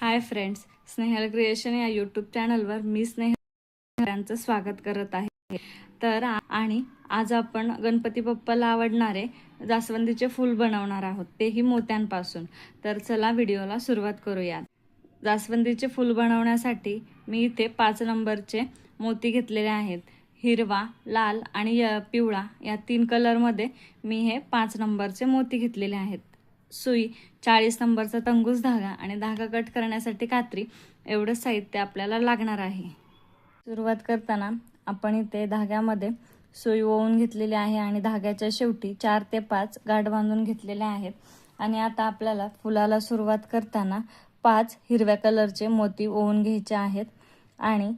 Hi friends, Snehal creation या YouTube चॅनलवर मी स्नेहलांचं स्वागत करत आहे. आणि आज आपण गणपती बाप्पाला आवडणारे जास्वंदीचे फूल बनवणार आहोत, तेही मोत्यांपासून. तर चला व्हिडिओला सुरुवात करूया. जास्वंदीचे फूल बनवण्यासाठी मी इथे 5 नंबरचे मोती घेतलेले आहेत. हिरवा, लाल आणि पिवळा या 3 कलरमध्ये मी हे 5 नंबरचे मोती घेतलेले आहेत. सुई, 40 नंबरचा तंगूस धागा आणि धागा कट करण्यासाठी कात्री एवढं साहित्य आपल्याला लागणार आहे. सुरुवात करताना आपण इथे धाग्यामध्ये सुई ओवून घेतलेली आहे आणि धाग्याच्या शेवटी 4 ते 5 गाठ बांधून घेतलेले आहेत. आणि आता आपल्याला फुलाला सुरुवात करताना 5 हिरव्या कलरचे मोती ओवून घ्यायचे आहेत. आणि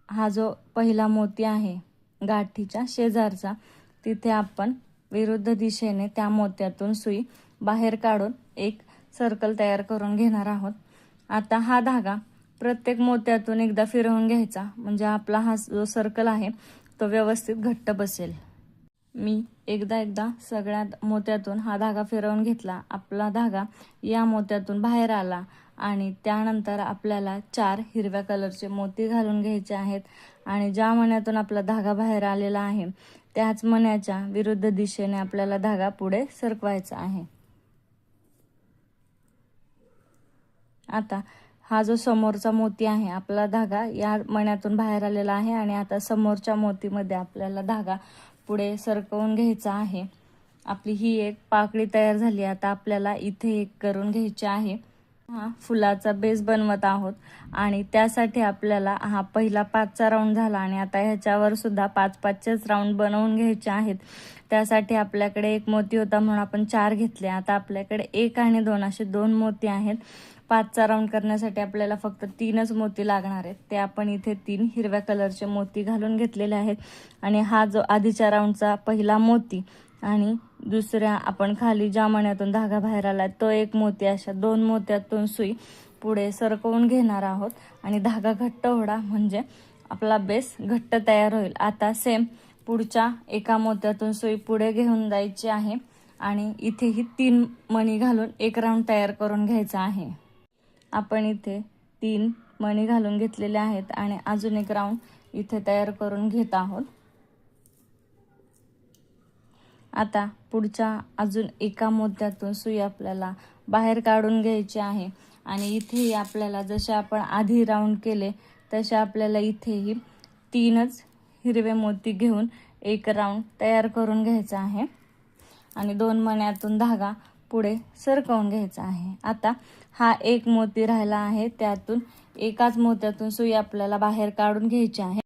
हा जो पहिला मोती आहे गाठीच्या शेजारचा, तिथे आपण विरुद्ध दिशेने त्या मोत्यातून सुई बाहेर काढून एक सर्कल तयार करून घेणार आहोत. आता हा धागा प्रत्येक मोत्यातून एकदा फिरवून घ्यायचा, म्हणजे आपला हा जो सर्कल आहे तो व्यवस्थित घट्ट बसेल. मी एकदा सगळ्या मोत्यातून हा धागा फिरवून घेतला. आपला धागा या मोत्यातून बाहेर आला आणि त्यानंतर आपल्याला 4 हिरव्या कलरचे मोती घालून घ्यायचे आहेत. आणि ज्या मण्यातून आपला धागा बाहेर आलेला आहे त्याच मण्याच्या विरुद्ध दिशेने आपल्याला धागा पुढे सरकवायचा आहे. आता हा जो समोरचा मोती आहे, आपला धागा या मण्यातून बाहेर आलेला आहे आणि आता समोरच्या मोतीमध्ये आपल्याला धागा पुढे सरकवून घ्यायचा आहे. आपली ही एक पाकळी तयार झाली. आता आपल्याला इथे एक करून घ्यायची आहे. हा फुलाचा बेस बनवत आहोत आणि त्यासाठी आपल्याला हा पहिला 5चा राऊंड झाला आणि आता ह्याच्यावर सुद्धा 5-5चेच राऊंड बनवून घ्यायचे आहेत. त्यासाठी आपल्याकडे एक मोती होता म्हणून आपण 4 घेतले. आता आपल्याकडे 1 आणि 2 असे 2 मोती आहेत. 5चा राऊंड करण्यासाठी आपल्याला फक्त 3च मोती लागणार आहेत. ते आपण इथे 3 हिरव्या कलरचे मोती घालून घेतलेले आहेत. आणि हा जो आधीच्या राऊंडचा पहिला मोती आणि दुसऱ्या आपण खाली ज्या मण्यातून धागा बाहेर आला तो एक मोती, अशा 2 मोत्यातून सुई पुढे सरकवून घेणार आहोत. आणि धागा घट्ट ओढा म्हणजे आपला बेस घट्ट तयार होईल. आता सेम पुढच्या एका मोत्यातून सुई पुढे घेऊन जायची आहे आणि इथेही 3 मणी घालून एक राऊंड तयार करून घ्यायचा आहे. आपण इथे 3 मणी घालून घेतलेले आहेत आणि अजून एक राऊंड इथे तयार करून घेत आहोत. आता पुढच्या अजून एका मोत्यातून सुई आपल्याला बाहेर काढून घ्यायची आहे. आणि इथेही आपल्याला जसे आपण आधी राऊंड केले तसे आपल्याला इथेही 3च हिरवे मोती घेऊन एक राऊंड तयार करून घ्यायचा आहे. आणि 2 मण्यातून धागा पुढे सरकवून घ्यायचा आहे. आता हा एक मोती राहिला आहे, त्यातून एकाच मोत्यातून सुई आपल्याला बाहेर काढून घ्यायची आहे.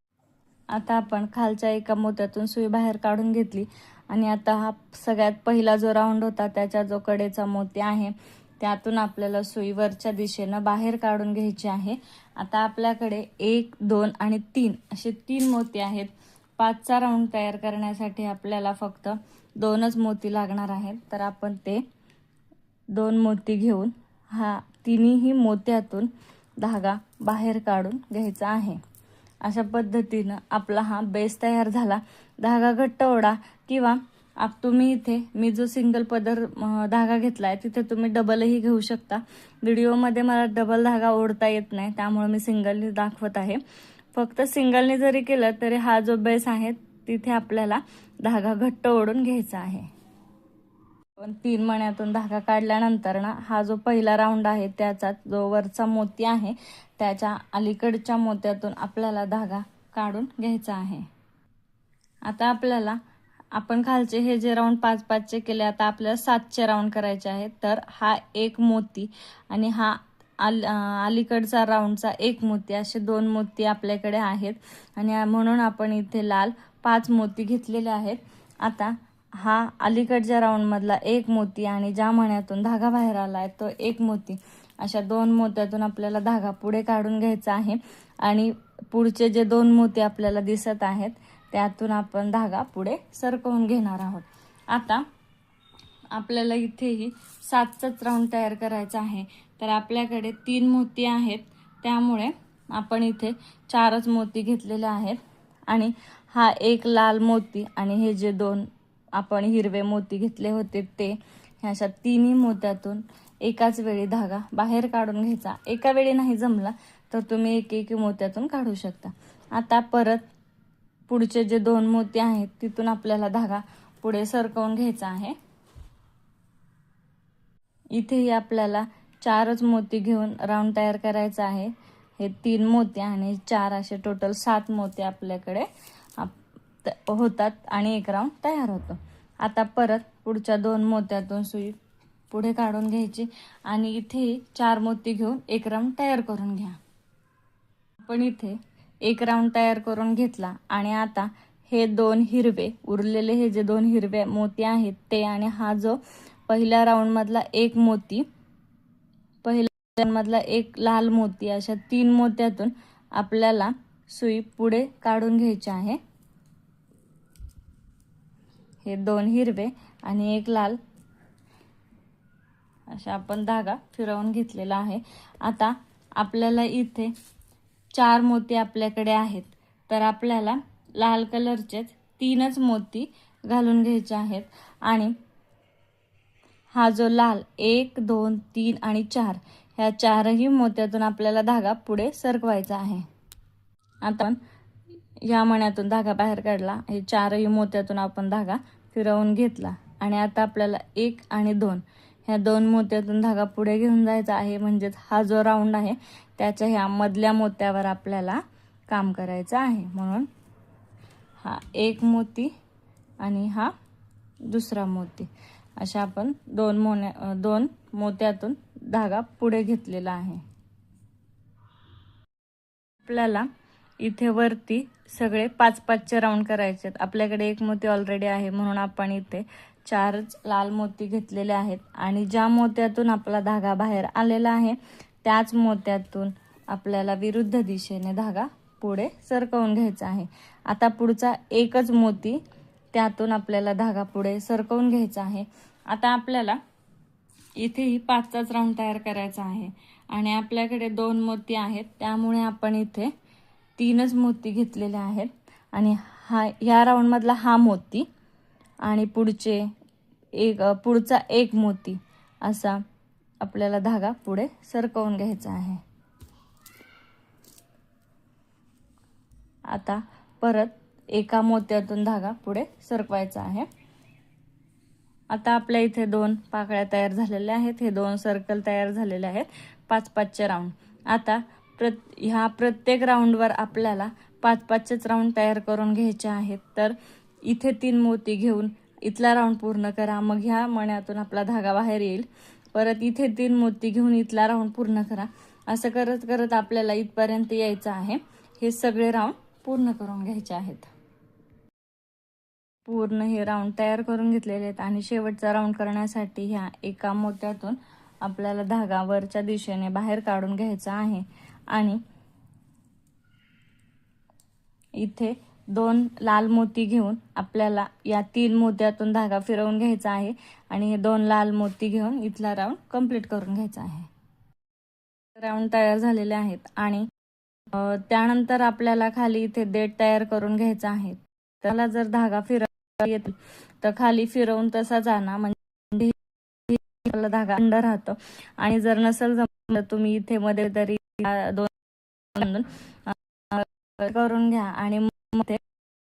आता आपण खालच्या एका मोत्यातून सुई बाहेर काढून घेतली आणि आता हा सगळ्यात पहिला जो राऊंड होता त्याच्या जो कडेचा मोती आहे त्यातून आपल्याला सुई वरच्या दिशेनं बाहेर काढून घ्यायची आहे. आता आपल्याकडे 1, 2 आणि 3 असे 3 मोती आहेत. 5चा राऊंड तयार करण्यासाठी आपल्याला फक्त 2च मोती लागणार आहेत. तर आपण ते 2 मोती घेऊन हा तिन्ही मोत्यातून धागा बाहेर काढून घ्यायचा आहे. अशा पद्धतीनं आपला हा बेस तयार झाला. धागा घट्ट ओढा किंवा तुम्ही इथे मी जो सिंगल पदर धागा घेतला आहे तिथे तुम्ही डबलही घेऊ शकता. व्हिडिओमध्ये मला डबल धागा ओढता येत नाही त्यामुळे मी सिंगलनी दाखवत आहे. फक्त सिंगलने जरी केलं तरी हा जो बेस आहे तिथे आपल्याला धागा घट्ट ओढून घ्यायचा आहे. 3 मण्यातून धागा काढल्यानंतर ना हा जो पहिला राऊंड आहे त्याचा जो वरचा मोती आहे त्याच्या अलीकडच्या मोत्यातून आपल्याला धागा काढून घ्यायचा आहे. आता आपल्याला आपण खालचे हे जे राऊंड 5-5चे केले, आता आपल्याला 7चे राऊंड करायचे आहेत. तर हा एक मोती आणि हा अलीकडचा राऊंडचा एक मोती असे 2 मोती आपल्याकडे आहेत. आणि म्हणून आपण इथे लाल 5 मोती घेतलेले आहेत. आता हा अलीकडच्या राऊंडमधला एक मोती आणि ज्या मण्यातून धागा बाहेर आला आहे तो एक मोती, अशा 2 मोत्यातून आपल्याला धागा पुढे काढून घ्यायचा आहे. आणि पुढचे जे 2 मोती आपल्याला दिसत आहेत त्यातून आपण धागा पुढे सरकवून घेणार आहोत. आता आपल्याला इथेही 7चाच राऊंड तयार करायचा आहे. तर आपल्याकडे 3 मोती आहेत त्यामुळे आपण इथे 4च मोती घेतलेले आहेत. आणि हा एक लाल मोती आणि हे जे 2 आपण हिरवे मोती घेतले होते ते ह्या अशा 3 मोत्यातून एकाच वेळी धागा बाहेर काढून घ्यायचा. एका वेळी नाही जमला तर तुम्ही एक एक मोत्यातून काढू शकता. आता परत पुढचे जे 2 मोती आहेत तिथून आपल्याला धागा पुढे सरकवून घ्यायचा आहे. इथेही आपल्याला 4च मोती घेऊन राऊंड तयार करायचा आहे. हे 3 मोती आणि 4 असे टोटल 7 मोती आपल्याकडे होतात आणि एक राऊंड तयार होतो. आता परत पुढच्या 2 मोत्यातून सुई पुढे काढून घ्यायची आणि इथे 4 मोती घेऊन एक राऊंड तयार करून घ्या. आपण इथे एक राऊंड तयार करून घेतला आणि आता हे 2 हिरवे उरलेले हे जे 2 हिरवे मोती आहेत ते आणि हा जो पहिल्या राऊंड मधला एक मोती, पहिल्या राऊंड मधला एक लाल मोती, अशा 3 मोत्यातून आपल्याला सुई पुढे काढून घ्यायची आहे. हे 2 हिरवे आणि एक लाल अशा आपण धागा फिरवून घेतलेला आहे. आता आपल्याला इथे 4 मोती आपल्याकडे आहेत तर आपल्याला लाल कलरचेच 3च मोती घालून घ्यायचे आहेत आणि हा जो लाल 1 2 3 आणि 4 ह्या 4ही मोत्यातून आपल्याला धागा पुढे सरकवायचा आहे. आता या मण्यातून धागा बाहेर काढला. हे 4ही मोत्यातून आपण धागा फिरवून घेतला आणि आता आपल्याला 1 आणि 2 ह्या 2 मोत्यातून धागा पुढे घेऊन जायचा आहे. म्हणजेच हा जो राऊंड आहे त्याच्या ह्या मधल्या मोत्यावर आपल्याला काम करायचं आहे. म्हणून हा 1 मोती आणि हा दुसरा मोती अशा आपण 2 मोत्यातून धागा पुढे घेतलेला आहे. आपल्याला इथे वरती सगळे 5-5चे राऊंड करायचे आहेत. आपल्याकडे 1 मोती ऑलरेडी आहे म्हणून आपण इथे 4च लाल मोती घेतलेले आहेत आणि ज्या मोत्यातून आपला धागा बाहेर आलेला आहे त्याच मोत्यातून आपल्याला विरुद्ध दिशेने धागा पुढे सरकवून घ्यायचा आहे. आता पुढचा एकच मोती त्यातून आपल्याला धागा पुढे सरकवून घ्यायचा आहे. आता आपल्याला इथेही 5चाच राऊंड तयार करायचा आहे आणि आपल्याकडे 2 मोती आहेत त्यामुळे आपण इथे 3च मोती घेतलेले आहेत आणि ह्या राऊंड मधला हा मोती आणि पुढचा एक मोती असा आपल्याला धागा पुढे सरकवून घ्यायचा आहे. आता परत एका मोत्यातून धागा पुढे सरकवायचा आहे. आता आपल्या इथे 2 पाकळ्या तयार झालेल्या आहेत. हे 2 सर्कल तयार झालेले आहेत 5-5चे राऊंड. आता ह्या प्रत्येक राऊंडवर आपल्याला 5-5चेच राऊंड तयार करून घ्यायचे आहेत. तर इथे 3 मोती घेऊन इथला राऊंड पूर्ण करा. मग ह्या मण्यातून आपला धागा बाहेर येईल. परत इथे 3 मोती घेऊन इथला राऊंड पूर्ण करा. असं करत करत आपल्याला इथपर्यंत यायचं आहे. हे सगळे राऊंड पूर्ण करून घ्यायचे आहेत. पूर्ण हे राऊंड तयार करून घेतलेले आहेत आणि शेवटचा राऊंड करण्यासाठी ह्या एका मोत्यातून आपल्याला धागा वरच्या दिशेने बाहेर काढून घ्यायचा आहे आणि इथे 2 लाल मोती घेऊन आपल्याला या 3 मोत्यातून धागा फिरवून घ्यायचा आहे आणि हे 2 लाल मोती घेऊन इथला राऊंड कंप्लीट करून घ्यायचा आहे. राऊंड तयार झालेले आहेत आणि त्यानंतर आपल्याला खाली इथे देठ तयार करून घ्यायचा आहे. त्याला जर धागा फिरवता येतो तर खाली फिरवून तसा जाणार म्हणजे धागा अंडर राहतो आणि जर नसेल जमलं तुम्ही इथे मध्ये तरी 2 करून घ्या आणि मग ते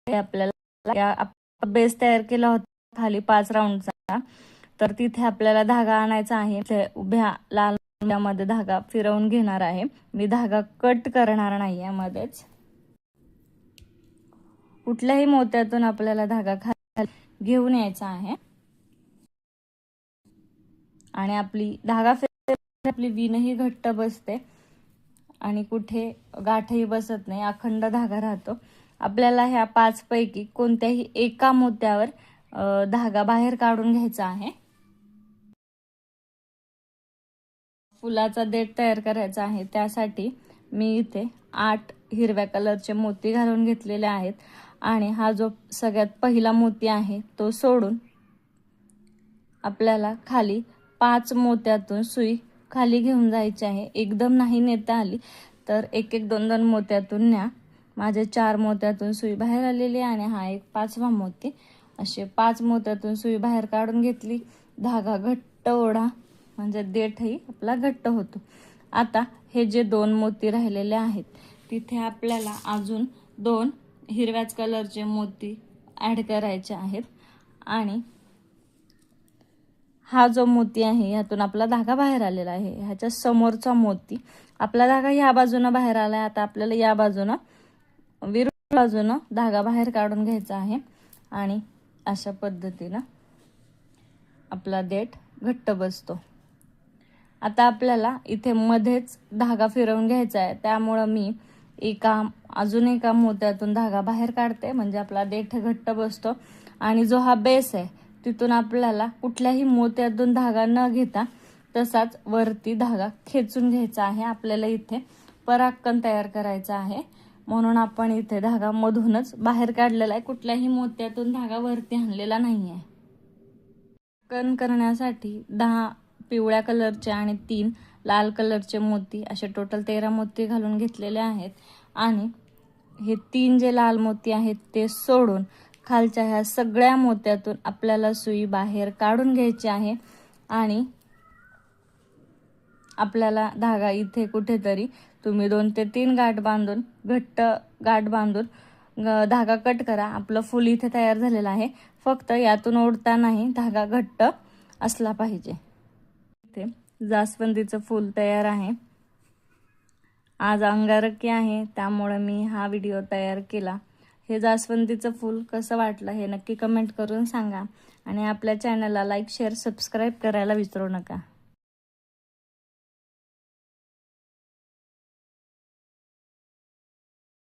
आपल्याला बेस तयार केला होता खाली 5 राऊंडचा. तर तिथे आपल्याला धागा आणायचा आहे. उभ्या लाल मध्ये धागा फिरवून घेणार आहे. मी धागा कट करणार नाही यामध्येच. कुठल्याही मोत्यातून आपल्याला धागा खाली घेऊन यायचा आहे आणि आपली धागा आपली विणही घट्ट बसते आणि कुठे गाठही बसत नाही. अखंड धागा राहतो. आपल्याला ह्या 5 पैकी कोणत्याही एका मोत्यावर धागा बाहेर काढून घ्यायचा आहे. फुलाचा देठ तयार करायचा आहे. त्यासाठी मी इथे 8 हिरव्या कलरचे मोती घालून घेतलेले आहेत आणि हा जो सगळ्यात पहिला मोती आहे तो सोडून आपल्याला खाली 5 मोत्यातून सुई खाली घेऊन जायची आहे. एकदम नाही नेता आली तर 1-1 मोत्यातून न्या. माझे 4 मोत्यातून सुई बाहेर आलेली आणि हा एक 5वा मोती. असे 5 मोत्यातून सुई बाहेर काढून घेतली. धागा घट्ट ओढा म्हणजे देठही आपला घट्ट होतो. आता हे जे 2 मोती राहिलेले आहेत तिथे आपल्याला अजून 2 हिरव्याच कलरचे मोती ॲड करायचे आहेत. आणि हा जो मोती आहे यातून आपला धागा बाहेर आलेला आहे, ह्याच्या समोरचा मोती आपला धागा ह्या बाजूनं बाहेर आलाय. आता आपल्याला या बाजूनं विरुद्ध बाजूनं धागा बाहेर काढून घ्यायचा आहे आणि अशा पद्धतीनं आपला देठ घट्ट बसतो. आता आपल्याला इथे मध्येच धागा फिरवून घ्यायचा आहे, त्यामुळं मी अजून एका मोत्यातून धागा बाहेर काढते, म्हणजे आपला देठ घट्ट बसतो. आणि जो हा बेस आहे तिथून आपल्याला कुठल्याही मोत्यातून धागा न घेता तसाच वरती धागा खेचून घ्यायचा आहे. आपल्याला इथे परागकण तयार करायचा आहे, म्हणून आपण इथे धागा मधूनच बाहेर काढलेला आहे, कुठल्याही मोत्यातून धागा वरती आणलेला नाही आहे. कण करण्यासाठी 10 पिवळ्या कलरचे आणि 3 लाल कलरचे मोती, असे टोटल 13 मोती घालून घेतलेले आहेत. आणि हे 3 जे लाल मोती आहेत ते सोडून खालच्या ह्या सगळ्या मोत्यातून आपल्याला सुई बाहेर काढून घ्यायची आहे. आणि आपल्याला धागा इथे कुठेतरी तुम्ही 2 ते 3 गाठ बांधून, घट्ट गाठ बांधून धागा कट करा. आपलं फूल इथे तयार झालेलं आहे, फक्त यातून ओढतानाही धागा घट्ट असला पाहिजे. इथे जास्वंदीचं फूल तयार आहे. आज अंगारकी आहे त्यामुळे मी हा व्हिडिओ तयार केला. हे जास्वंदीचं फूल कसं वाटलं हे नक्की कमेंट करून सांगा आणि आपल्या चॅनलला लाईक, शेअर, सबस्क्राईब करायला विसरू नका.